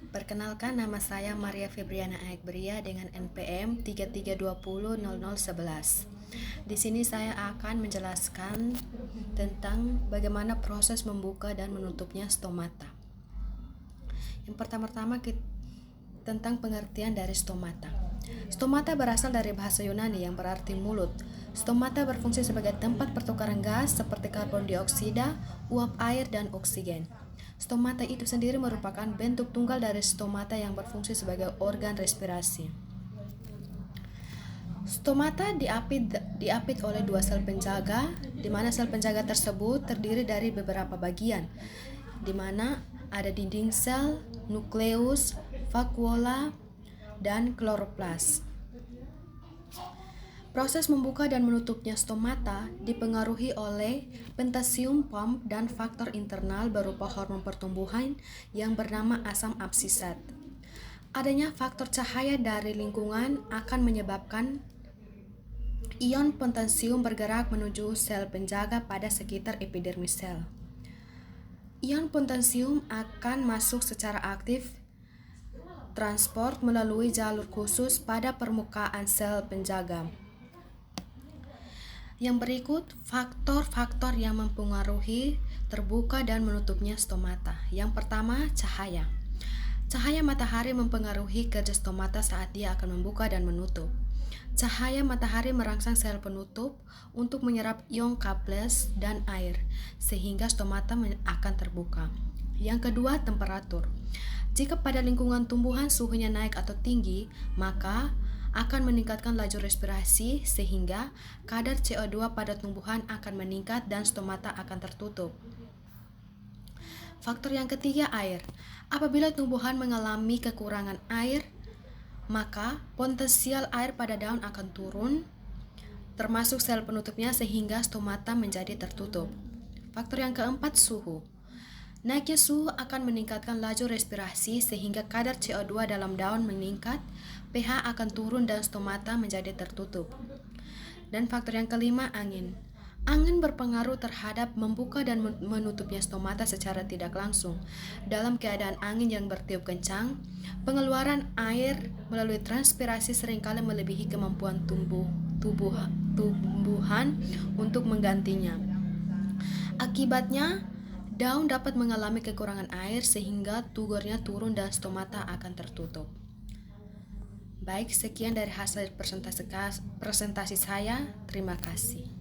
Perkenalkan, nama saya Maria Febriana Aekbria dengan NPM 33200011. Di sini saya akan menjelaskan tentang bagaimana proses membuka dan menutupnya stomata. Yang pertama-tama tentang pengertian dari stomata. Stomata berasal dari bahasa Yunani yang berarti mulut. Stomata berfungsi sebagai tempat pertukaran gas seperti karbon dioksida, uap air, dan oksigen. Stomata itu sendiri merupakan bentuk tunggal dari stomata yang berfungsi sebagai organ respirasi. Stomata diapit oleh dua sel penjaga, di mana sel penjaga tersebut terdiri dari beberapa bagian, di mana ada dinding sel, nukleus, vakuola, dan kloroplas. Proses membuka dan menutupnya stomata dipengaruhi oleh pentasium pump dan faktor internal berupa hormon pertumbuhan yang bernama asam absisat. Adanya faktor cahaya dari lingkungan akan menyebabkan ion potasium bergerak menuju sel penjaga pada sekitar epidermis sel. Ion potasium akan masuk secara aktif transport melalui jalur khusus pada permukaan sel penjaga. Yang berikut faktor-faktor yang mempengaruhi terbuka dan menutupnya stomata. Yang pertama, cahaya. Cahaya matahari mempengaruhi kerja stomata saat dia akan membuka dan menutup. Cahaya matahari merangsang sel penutup untuk menyerap ion K+ dan air, sehingga stomata akan terbuka. Yang kedua, temperatur. Jika pada lingkungan tumbuhan suhunya naik atau tinggi, maka akan meningkatkan laju respirasi sehingga kadar CO2 pada tumbuhan akan meningkat dan stomata akan tertutup. Faktor yang ketiga, air. Apabila tumbuhan mengalami kekurangan air, maka potensial air pada daun akan turun, termasuk sel penutupnya, sehingga stomata menjadi tertutup. Faktor yang keempat, suhu. Naiknya suhu akan meningkatkan laju respirasi sehingga kadar CO2 dalam daun meningkat, pH akan turun dan stomata menjadi tertutup. Dan faktor yang kelima, angin. Angin berpengaruh terhadap membuka dan menutupnya stomata secara tidak langsung. Dalam keadaan angin yang bertiup kencang, pengeluaran air melalui transpirasi seringkali melebihi kemampuan tumbuhan untuk menggantinya. Akibatnya, daun dapat mengalami kekurangan air sehingga tugurnya turun dan stomata akan tertutup. Baik, sekian dari hasil presentasi saya. Terima kasih.